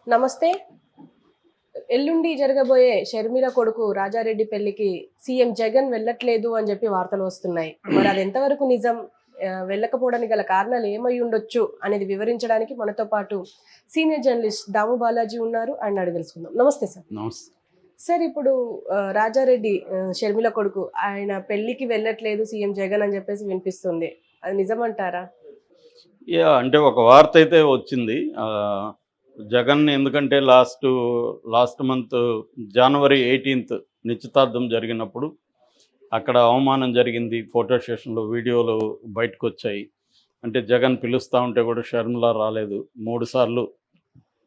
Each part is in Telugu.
నమస్తే. ఎల్లుండి జరగబోయే షర్మిల కొడుకు రాజారెడ్డి పెళ్లికి సీఎం జగన్ వెళ్ళట్లేదు అని చెప్పి వార్తలు వస్తున్నాయి. మరి అది ఎంతవరకు నిజం? వెళ్ళకపోవడానికి గల కారణాలు ఏమై ఉండొచ్చు అనేది వివరించడానికి మనతో పాటు సీనియర్ జర్నలిస్ట్ దాము బాలాజీ ఉన్నారు. ఆయన అడిగి తెలుసుకుందాం. నమస్తే సార్. నమస్తే సార్, ఇప్పుడు రాజారెడ్డి షర్మిల కొడుకు ఆయన పెళ్లికి వెళ్ళట్లేదు సీఎం జగన్ అని చెప్పేసి వినిపిస్తుంది. అది నిజమంటారా? అంటే ఒక వార్త అయితే వచ్చింది. జగన్ ఎందుకంటే లాస్ట్ మంత్ జనవరి 18th నిశ్చితార్థం జరిగినప్పుడు అక్కడ అవమానం జరిగింది. ఫోటో సెషన్లో వీడియోలు బయటకు వచ్చాయి. అంటే జగన్ పిలుస్తూ ఉంటే కూడా షర్మిల రాలేదు. 3 సార్లు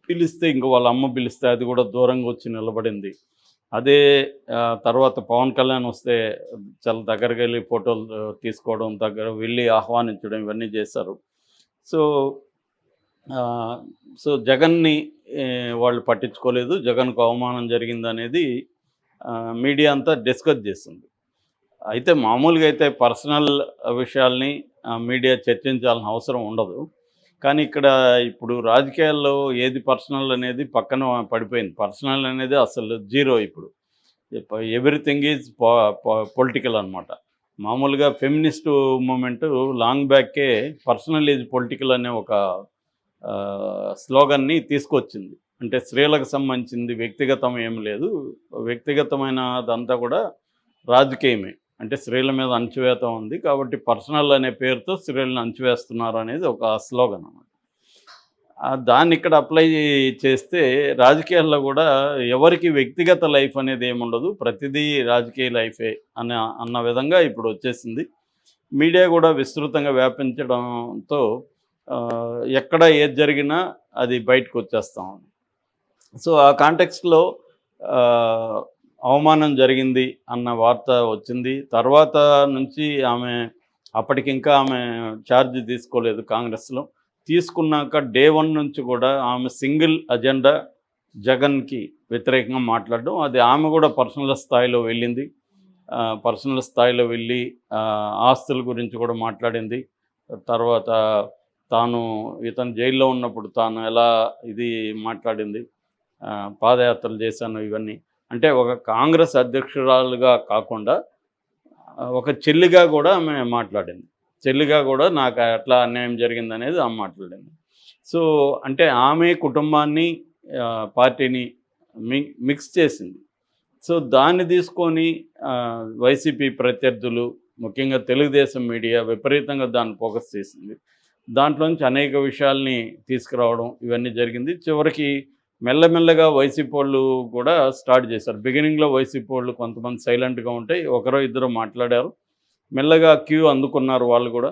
పిలిస్తే ఇంక వాళ్ళ అమ్మ పిలిస్తే అది కూడా దూరంగా వచ్చి నిలబడింది. అదే తర్వాత పవన్ కళ్యాణ్ వస్తే చాలా దగ్గరికి వెళ్ళి ఫోటోలు తీసుకోవడం, దగ్గర వెళ్ళి ఆహ్వానించడం ఇవన్నీ చేశారు. సో జగన్ని వాళ్ళు పట్టించుకోలేదు. జగన్కు అవమానం జరిగిందనేది మీడియా అంతా డిస్కస్ చేస్తుంది. అయితే మామూలుగా అయితే పర్సనల్ విషయాల్ని మీడియా చర్చించాల్సిన అవసరం ఉండదు. కానీ ఇక్కడ ఇప్పుడు రాజకీయాల్లో ఏది పర్సనల్ అనేది పక్కన పడిపోయింది. పర్సనల్ అనేది అసలు జీరో. ఇప్పుడు ఎవ్రీథింగ్ ఈజ్ పొలిటికల్ అనమాట. మామూలుగా ఫెమినిస్ట్ మూమెంట్ లాంగ్ బ్యాకే పర్సనల్ ఈజ్ పొలిటికల్ అనే ఒక స్లోగన్ని తీసుకొచ్చింది. అంటే స్త్రీలకు సంబంధించింది వ్యక్తిగతం ఏం లేదు, వ్యక్తిగతమైనదంతా కూడా రాజకీయమే. అంటే స్త్రీల మీద అణచివేత ఉంది కాబట్టి పర్సనల్ అనే పేరుతో స్త్రీలను అణచివేస్తున్నారు అనేది ఒక స్లోగన్ అన్నమాట. దాన్ని ఇక్కడ అప్లై చేస్తే రాజకీయాల్లో కూడా ఎవరికి వ్యక్తిగత లైఫ్ అనేది ఏముండదు, ప్రతిదీ రాజకీయ లైఫే అన్న విధంగా ఇప్పుడు వచ్చేసింది. మీడియా కూడా విస్తృతంగా వ్యాపించడంతో ఎక్కడ ఏది జరిగినా అది బయటకు వచ్చేస్తాం. సో ఆ కాంటెక్స్ట్లో అవమానం జరిగింది అన్న వార్త వచ్చింది. తర్వాత నుంచి అప్పటికింకా ఆమె ఛార్జ్ తీసుకోలేదు కాంగ్రెస్లో. తీసుకున్నాక డే 1 నుంచి కూడా ఆమె సింగిల్ అజెండా జగన్కి వ్యతిరేకంగా మాట్లాడడం. అది ఆమె కూడా పర్సనల్ స్థాయిలో వెళ్ళింది. పర్సనల్ స్థాయిలో వెళ్ళి ఆస్తుల గురించి కూడా మాట్లాడింది. తర్వాత ఇతను జైల్లో ఉన్నప్పుడు తాను ఎలా మాట్లాడింది, పాదయాత్రలు చేశాను ఇవన్నీ. అంటే ఒక కాంగ్రెస్ అధ్యక్షురాలుగా కాకుండా ఒక చెల్లిగా కూడా ఆమె మాట్లాడింది. చెల్లిగా కూడా నాకు ఎట్లా అన్యాయం జరిగిందనేది ఆమె మాట్లాడింది. సో అంటే ఆమె కుటుంబాన్ని పార్టీని మిక్స్ చేసింది. సో దాన్ని తీసుకొని వైసీపీ ప్రత్యర్థులు, ముఖ్యంగా తెలుగుదేశం మీడియా విపరీతంగా దాన్ని ఫోకస్ చేసింది. దాంట్లోంచి అనేక విషయాల్ని తీసుకురావడం ఇవన్నీ జరిగింది. చివరికి మెల్లమెల్లగా వైసీపీ వాళ్ళు కూడా స్టార్ట్ చేశారు. బిగినింగ్లో వైసీపీ వాళ్ళు కొంతమంది సైలెంట్గా ఉంటే ఒకరో ఇద్దరు మాట్లాడారు. మెల్లగా క్యూ అందుకున్నారు వాళ్ళు కూడా.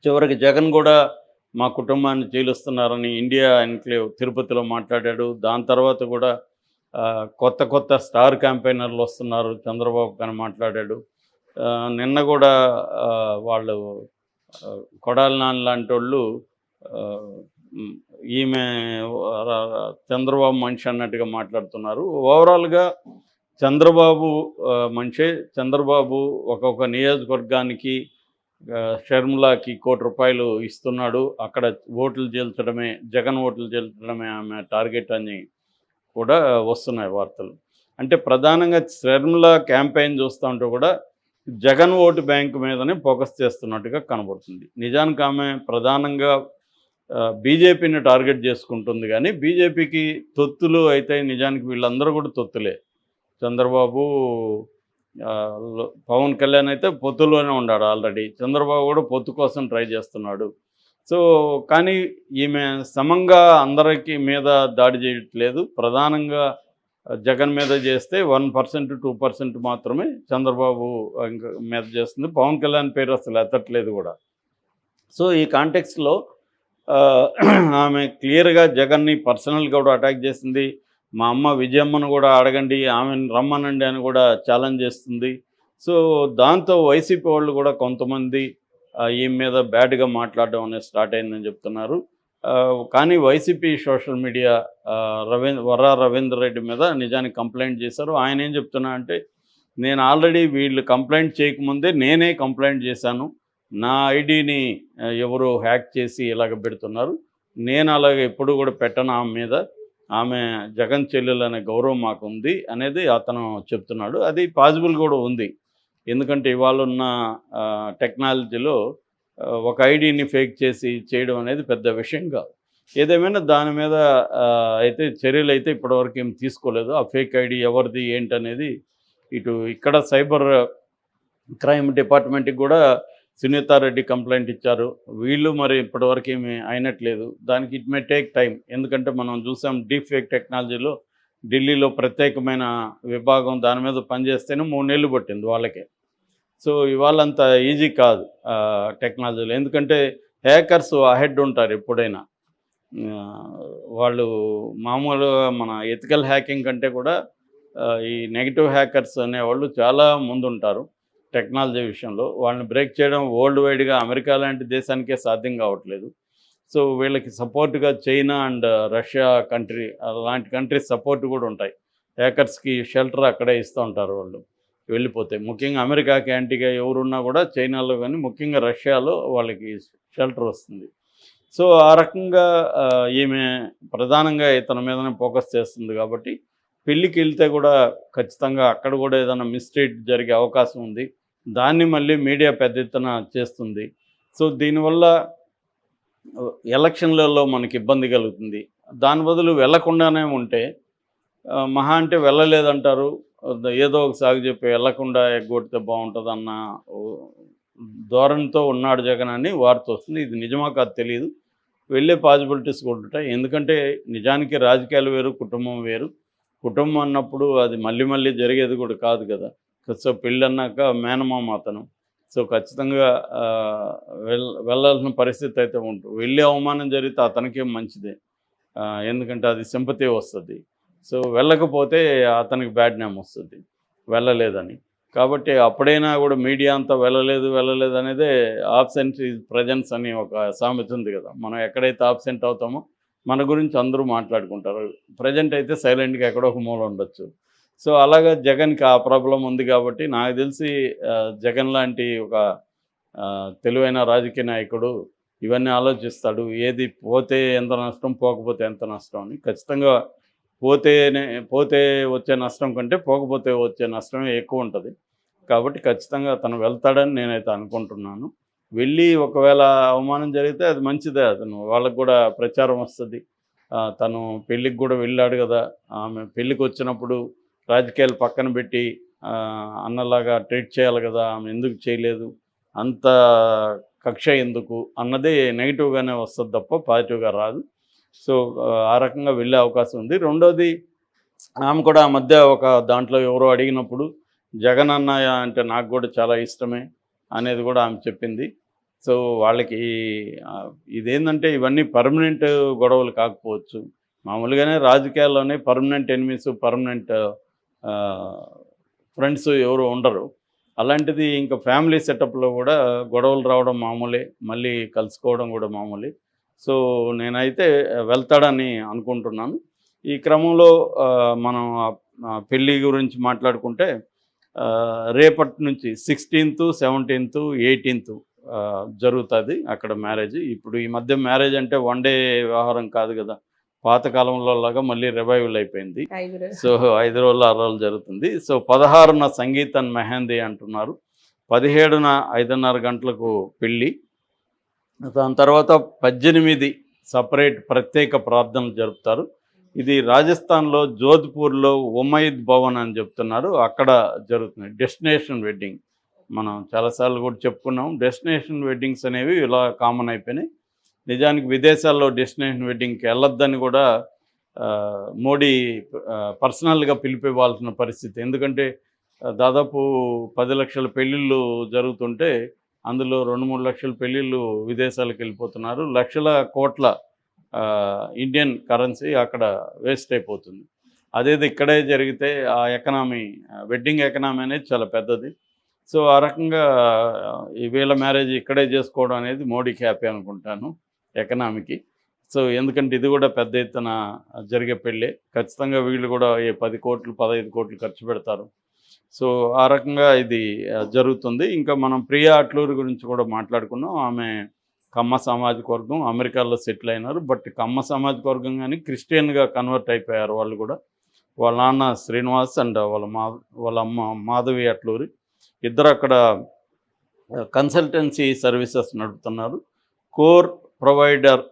చివరికి జగన్ కూడా మా కుటుంబాన్ని చీలుస్తున్నారని ఇండియా ఎన్క్లేవ్ తిరుపతిలో మాట్లాడాడు. దాని తర్వాత కూడా కొత్త స్టార్ క్యాంపెయినర్లు వస్తున్నారు చంద్రబాబు అని మాట్లాడాడు. నిన్న కూడా వాళ్ళు కొడాలి నాని లాంటి వాళ్ళు ఈమె చంద్రబాబు మనిషి అన్నట్టుగా మాట్లాడుతున్నారు. ఓవరాల్గా చంద్రబాబు మనిషే. చంద్రబాబు ఒక్కొక్క నియోజకవర్గానికి షర్మిలాకి ₹1 కోటి ఇస్తున్నాడు. అక్కడ ఓట్లు చేల్చడమే, జగన్ ఓట్లు చేల్చడమే ఆమె టార్గెట్ అని కూడా వస్తున్నాయి వార్తలు. అంటే ప్రధానంగా షర్మిల క్యాంపెయిన్ చూస్తూ ఉంటే కూడా జగన్ ఓటు బ్యాంకు మీదనే ఫోకస్ చేస్తున్నట్టుగా కనబడుతుంది. నిజానికి ఆమె ప్రధానంగా బీజేపీని టార్గెట్ చేసుకుంటుంది. కానీ బీజేపీకి తొత్తులు అయితే నిజానికి వీళ్ళందరూ కూడా తొత్తులే. చంద్రబాబు, పవన్ కళ్యాణ్ అయితే పొత్తులోనే ఉన్నాడు ఆల్రెడీ. చంద్రబాబు కూడా పొత్తు కోసం ట్రై చేస్తున్నాడు. సో కానీ ఈమె సమంగా అందరికీ మీద దాడి చేయట్లేదు. ప్రధానంగా జగన్ మీద చేస్తే 1%, 2% మాత్రమే చంద్రబాబు మీద చేస్తుంది. పవన్ కళ్యాణ్ పేరు అసలు ఎత్తట్లేదు కూడా. సో ఈ కాంటెక్స్లో ఆమె క్లియర్గా జగన్ని పర్సనల్గా కూడా అటాక్ చేసింది. మా అమ్మ విజయమ్మను కూడా అడగండి, ఆమెను రమ్మనండి అని కూడా ఛాలెంజ్ చేస్తుంది. సో దాంతో వైసీపీ వాళ్ళు కూడా కొంతమంది ఈమె మీద బ్యాడ్గా మాట్లాడడం అనేది స్టార్ట్ అయిందని చెప్తున్నారు. కానీ YCP social media Varra Ravinder Reddy మీద నిజానికి కంప్లైంట్ చేశారు. ఆయన ఏం చెప్తున్నా అంటే, నేను ఆల్రెడీ వీళ్ళు కంప్లైంట్ చేయకముందే నేనే కంప్లైంట్ చేశాను. నా ఐడిని ఎవరో హ్యాక్ చేసి ఇలాగ పెడుతున్నారు. నేను అలాగే ఎప్పుడు కూడా పెట్టను ఆమె మీద. ఆమె జగన్ చెల్లెలు అనే గౌరవం మాకు ఉంది అనేది అతను చెప్తున్నాడు. అది పాసిబుల్ కూడా ఉంది. ఎందుకంటే ఇవాళ ఉన్న టెక్నాలజీలో ఒక ఐడీని ఫేక్ చేసి చేయడం అనేది పెద్ద విషయం కాదు. ఏదేమైనా దాని మీద అయితే చర్యలు అయితే ఇప్పటివరకు ఏం తీసుకోలేదు. ఆ ఫేక్ ఐడి ఎవరిది ఏంటనేది ఇక్కడ సైబర్ క్రైమ్ డిపార్ట్మెంట్కి కూడా సునీతారెడ్డి కంప్లైంట్ ఇచ్చారు. వీళ్ళు మరి ఇప్పటివరకు ఏమీ అయినట్లేదు. దానికి ఇట్ మే టేక్ టైం. ఎందుకంటే మనం చూసాం డీప్ ఫేక్ టెక్నాలజీలో ఢిల్లీలో ప్రత్యేకమైన విభాగం దాని మీద పనిచేస్తేనే 3 నెలలు పట్టింది వాళ్ళకే. సో ఇవాళ అంత ఈజీ కాదు టెక్నాలజీలో. ఎందుకంటే హ్యాకర్స్ అహెడ్ ఉంటారు ఎప్పుడైనా. వాళ్ళు మామూలుగా మన ఎథికల్ హ్యాకింగ్ కంటే కూడా ఈ నెగిటివ్ హ్యాకర్స్ అనేవాళ్ళు చాలా ముందుంటారు టెక్నాలజీ విషయంలో. వాళ్ళని బ్రేక్ చేయడం వరల్డ్ వైడ్గా అమెరికా లాంటి దేశానికే సాధ్యం కావట్లేదు. సో వీళ్ళకి సపోర్ట్గా చైనా అండ్ రష్యా కంట్రీ అలాంటి కంట్రీస్ సపోర్ట్ కూడా ఉంటాయి. హ్యాకర్స్కి షెల్టర్ అక్కడే ఇస్తూ ఉంటారు వాళ్ళు వెళ్ళిపోతే. ముఖ్యంగా అమెరికాకి యాంటీగా ఎవరున్నా కూడా చైనాలో కానీ ముఖ్యంగా రష్యాలో వాళ్ళకి షెల్టర్ వస్తుంది. సో ఆ రకంగా ఈమె ప్రధానంగా ఇతని మీదనే ఫోకస్ చేస్తుంది కాబట్టి పెళ్ళికి వెళ్తే కూడా ఖచ్చితంగా అక్కడ కూడా ఏదైనా మిస్టేక్ జరిగే అవకాశం ఉంది. దాన్ని మళ్ళీ మీడియా పెద్ద ఎత్తున చేస్తుంది. సో దీనివల్ల ఎలక్షన్లలో మనకి ఇబ్బంది కలుగుతుంది. దాని బదులు వెళ్లకుండానే ఉంటే మహా అంటే వెళ్ళలేదంటారు, ఏదో ఒక సాగు చెప్పి వెళ్లకుండా ఎగ్గొడితే బాగుంటుందన్న ధోరణితో ఉన్నాడు జగన్ అని వార్త వస్తుంది. ఇది నిజమా కాదు తెలియదు. వెళ్ళే పాసిబిలిటీస్ కూడా ఉంటాయి. ఎందుకంటే నిజానికి రాజకీయాలు వేరు, కుటుంబం వేరు. కుటుంబం అన్నప్పుడు అది మళ్ళీ మళ్ళీ జరిగేది కూడా కాదు కదా. సో పెళ్ళన్నాక మేనమామ అతను. సో ఖచ్చితంగా వెళ్ళాల్సిన పరిస్థితి అయితే ఉంటుంది. వెళ్ళే అవమానం జరిగితే అతనికేం మంచిదే. ఎందుకంటే అది సింపతి వస్తుంది. సో వెళ్ళకపోతే అతనికి బ్యాడ్ నేమ్ వస్తుంది వెళ్ళలేదని. కాబట్టి అప్పుడైనా కూడా మీడియా అంతా వెళ్ళలేదు అనేదే ఆబ్సెంట్ ఈజ్ ప్రజెన్స్ అని ఒక సామెత ఉంది కదా. మనం ఎక్కడైతే ఆబ్సెంట్ అవుతామో మన గురించి అందరూ మాట్లాడుకుంటారు. ప్రజెంట్ అయితే సైలెంట్గా ఎక్కడో ఒక మూల ఉండొచ్చు. సో అలాగా జగన్కి ఆ ప్రాబ్లం ఉంది కాబట్టి నాకు తెలిసి జగన్ లాంటి ఒక తెలివైన రాజకీయ నాయకుడు ఇవన్నీ ఆలోచిస్తాడు. ఏది పోతే ఎంత నష్టం, పోకపోతే ఎంత నష్టం అని. ఖచ్చితంగా పోతే వచ్చే నష్టం కంటే పోకపోతే వచ్చే నష్టమే ఎక్కువ ఉంటుంది. కాబట్టి ఖచ్చితంగా తను వెళ్తాడని నేనైతే అనుకుంటున్నాను. వెళ్ళి ఒకవేళ అవమానం జరిగితే అది మంచిదే. వాళ్ళకు కూడా ప్రచారం వస్తుంది. తను పెళ్ళికి కూడా వెళ్ళాడు కదా, ఆమె పెళ్ళికి వచ్చినప్పుడు రాజకీయాలు పక్కన పెట్టి అన్నలాగా ట్రీట్ చేయాలి కదా, ఆమె ఎందుకు చేయలేదు, అంత కక్ష ఎందుకు అన్నది నెగిటివ్గానే వస్తుంది తప్ప పాజిటివ్గా రాదు. సో ఆ రకంగా వెళ్ళే అవకాశం ఉంది. రెండోది, ఆమె కూడా ఆ మధ్య ఒక దాంట్లో ఎవరో అడిగినప్పుడు జగన్ అన్నయ్య అంటే నాకు కూడా చాలా ఇష్టమే అనేది కూడా ఆమె చెప్పింది. సో వాళ్ళకి ఇదేంటంటే ఇవన్నీ పర్మనెంట్ గొడవలు కాకపోవచ్చు. మామూలుగానే రాజకీయాల్లోనే పర్మనెంట్ ఎనిమీస్, పర్మనెంట్ ఫ్రెండ్స్ ఎవరు ఉండరు. అలాంటిది ఇంకా ఫ్యామిలీ సెటప్లో కూడా గొడవలు రావడం మామూలే, మళ్ళీ కలుసుకోవడం కూడా మామూలే. సో నేనైతే వెళ్తాడని అనుకుంటున్నాను. ఈ క్రమంలో మనం పెళ్ళి గురించి మాట్లాడుకుంటే రేపటి నుంచి 16th, 17th, 18th జరుగుతుంది అక్కడ మ్యారేజ్. ఇప్పుడు ఈ మధ్య మ్యారేజ్ అంటే 1 డే వ్యవహారం కాదు కదా, పాతకాలంలో లాగా మళ్ళీ రివైవల్ అయిపోయింది. సో 5 రోజులు 6 రోజులు జరుగుతుంది. సో 16న సంగీత్ అండ్ మెహందీ అంటున్నారు, 17న 5:30 గంటలకు పెళ్ళి, దాని తర్వాత 18 సపరేట్ ప్రత్యేక ప్రార్థనలు జరుపుతారు. ఇది రాజస్థాన్లో జోధ్పూర్లో ఉమైద్ భవన్ అని చెప్తున్నారు, అక్కడ జరుగుతుంది డెస్టినేషన్ వెడ్డింగ్. మనం చాలాసార్లు కూడా చెప్పుకున్నాం, డెస్టినేషన్ వెడ్డింగ్స్ అనేవి ఇలా కామన్ అయిపోయినాయి. నిజానికి విదేశాల్లో డెస్టినేషన్ వెడ్డింగ్కి వెళ్ళొద్దని కూడా మోడీ పర్సనల్గా పిలిపివ్వాల్సిన పరిస్థితి. ఎందుకంటే దాదాపు 10 లక్షల పెళ్ళిళ్ళు జరుగుతుంటే అందులో 2-3 లక్షల పెళ్ళిళ్ళు విదేశాలకు వెళ్ళిపోతున్నారు. లక్షల కోట్ల ఇండియన్ కరెన్సీ అక్కడ వేస్ట్ అయిపోతుంది. అదేది ఇక్కడే జరిగితే ఆ ఎకనామీ, వెడ్డింగ్ ఎకనామీ అనేది చాలా పెద్దది. సో ఆ రకంగా వీళ్ళ మ్యారేజ్ ఇక్కడే చేసుకోవడం అనేది మోడీకి హ్యాపీ అనుకుంటాను ఎకనామీకి. సో ఎందుకంటే ఇది కూడా పెద్ద ఎత్తున జరిగే పెళ్ళే. ఖచ్చితంగా వీళ్ళు కూడా 10 కోట్లు 15 కోట్లు ఖర్చు పెడతారు. సో ఆ రకంగా ఇది జరుగుతుంది. ఇంకా మనం ప్రియా అట్లూరి గురించి కూడా మాట్లాడుకున్నాం. ఆమె కమ్మ సామాజిక వర్గం అమెరికాలో సెటిల్ అయినారు. బట్ కమ్మ సామాజిక వర్గం కానీ క్రిస్టియన్గా కన్వర్ట్ అయిపోయారు వాళ్ళు కూడా. వాళ్ళ నాన్న శ్రీనివాస్ అండ్ వాళ్ళ అమ్మ మాధవి అట్లూరి ఇద్దరు అక్కడ కన్సల్టెన్సీ సర్వీసెస్ నడుపుతున్నారు. కోర్ ప్రొవైడర్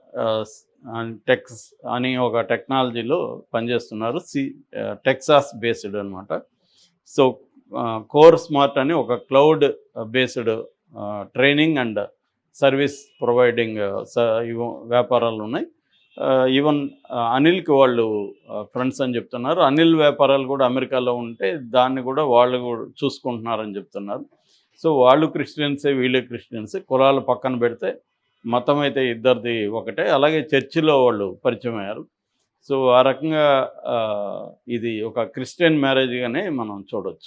టెక్స్ అని ఒక టెక్నాలజీలో పనిచేస్తున్నారు. టెక్సాస్ బేస్డ్ అనమాట. సో కోర్ స్మార్ట్ అని ఒక cloud based training and service providing వ్యాపారాలు ఉన్నాయి. ఈవెన్ అనిల్కి వాళ్ళు ఫ్రెండ్స్ అని చెప్తున్నారు. అనిల్ వ్యాపారాలు కూడా అమెరికాలో ఉంటే దాన్ని కూడా వాళ్ళు కూడా చూసుకుంటున్నారని చెప్తున్నారు. సో వాళ్ళు క్రిస్టియన్సే, వీళ్ళు క్రిస్టియన్సే. కులాలు పక్కన పెడితే మతం అయితే ఇద్దరిది ఒకటే. అలాగే చర్చిలో వాళ్ళు పరిచయం అయ్యారు. సో ఆ రకంగా ఇది ఒక క్రిస్టియన్ మ్యారేజ్గానే మనం చూడవచ్చు.